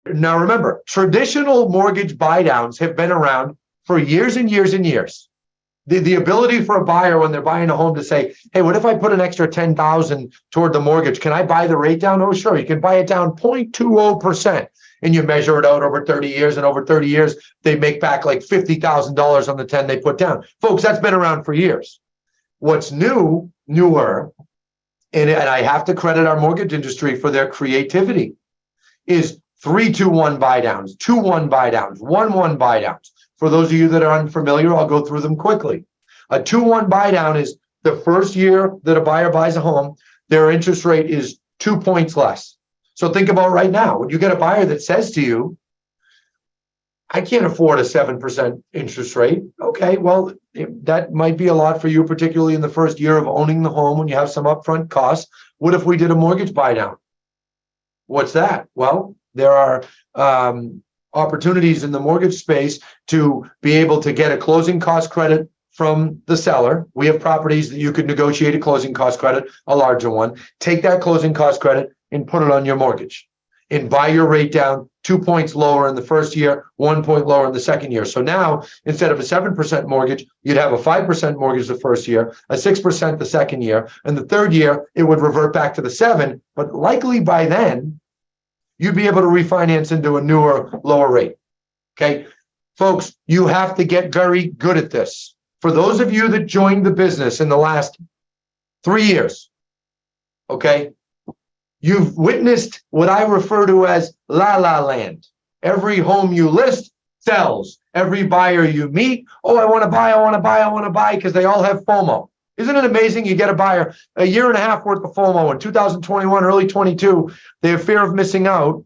Now, remember, traditional mortgage buy downs have been around for years and years and years. The ability for a buyer when they're buying a home to say, hey, what if I put an extra $10,000 toward the mortgage? Can I buy the rate down? Oh, sure. You can buy it down 0.20%. And you measure it out over 30 years. And over 30 years, they make back like $50,000 on the 10 they put down. Folks, that's been around for years. What's newer, and I have to credit our mortgage industry for their creativity, is 3-2-1 buy downs, 2-1 buy downs, 1-1 buy downs. For those of you that are unfamiliar, I'll go through them quickly. A 2-1 buy down is the first year that a buyer buys a home, their interest rate is 2 points less. So think about right now, when you get a buyer that says to you, I can't afford a 7% interest rate. Okay, well, that might be a lot for you, particularly in the first year of owning the home when you have some upfront costs. What if we did a mortgage buy down? What's that? Well, there are opportunities in the mortgage space to be able to get a closing cost credit from the seller. We have properties that you could negotiate a closing cost credit, a larger one, take that closing cost credit and put it on your mortgage and buy your rate down 2 points lower in the first year, 1 point lower in the second year. So now, instead of a 7% mortgage, you'd have a 5% mortgage the first year, a 6% the second year, and the third year, it would revert back to the 7, but likely by then, you'd be able to refinance into a newer, lower rate. Okay, folks, you have to get very good at this. For those of you that joined the business in the last 3 years, okay, you've witnessed what I refer to as la la land. Every home you list sells. Every buyer you meet, oh, I want to buy, because they all have FOMO. Isn't it amazing? You get a buyer, a year and a half worth of FOMO in 2021, early 22, they have fear of missing out.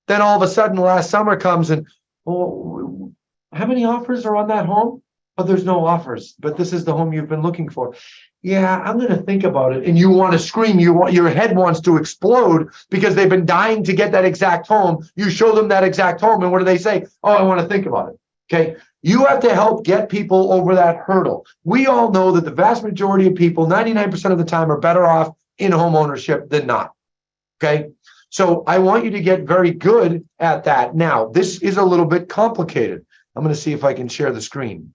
Then all of a sudden, last summer comes and, oh, how many offers are on that home? Oh, there's no offers, but this is the home you've been looking for. Yeah, I'm going to think about it. And you want to scream, your head wants to explode because they've been dying to get that exact home. You show them that exact home, and what do they say? Oh, I want to think about it. Okay. You have to help get people over that hurdle. We all know that the vast majority of people, 99% of the time, are better off in home ownership than not. Okay. So I want you to get very good at that. Now, this is a little bit complicated. I'm going to see if I can share the screen.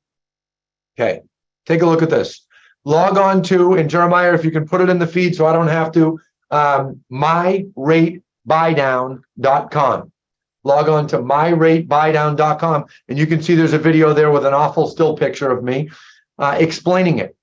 Okay. Take a look at this. Log on to, and Jeremiah, if you can put it in the feed so I don't have to, myrateBuydown.com. Log on to myrateBuydown.com, and you can see there's a video there with an awful still picture of me explaining it.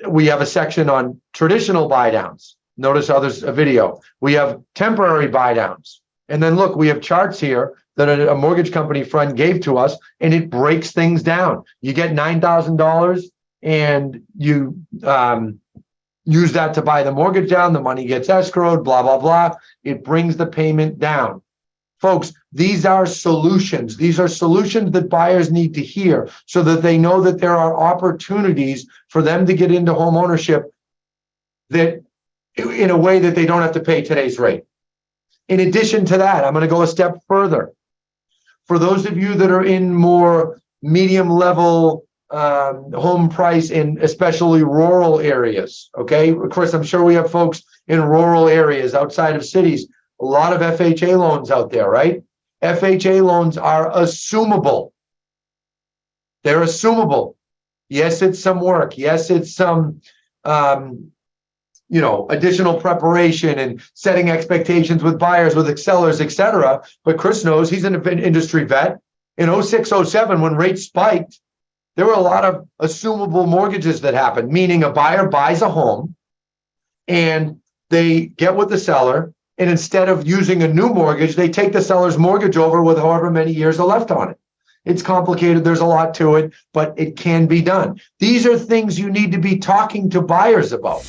We have a section on traditional buy downs. Notice how there's a video. We have temporary buy downs. And then look, we have charts here that a mortgage company friend gave to us, and it breaks things down. You get $9,000 and you use that to buy the mortgage down. The money gets escrowed, blah, blah, blah. It brings the payment down. Folks, these are solutions. These are solutions that buyers need to hear so that they know that there are opportunities for them to get into home ownership that in a way that they don't have to pay today's rate. In addition to that, I'm going to go a step further. For those of you that are in more medium level home price in especially rural areas, okay? Chris, I'm sure we have folks in rural areas outside of cities. A lot of FHA loans out there, right? FHA loans are assumable. They're assumable. Yes, it's some work. Yes, it's some, additional preparation and setting expectations with buyers, with sellers, etc. But Chris knows, he's an industry vet. In 06, 07, when rates spiked, there were a lot of assumable mortgages that happened, meaning a buyer buys a home and they get with the seller. And instead of using a new mortgage, they take the seller's mortgage over with however many years are left on it. It's complicated. There's a lot to it, but it can be done. These are things you need to be talking to buyers about.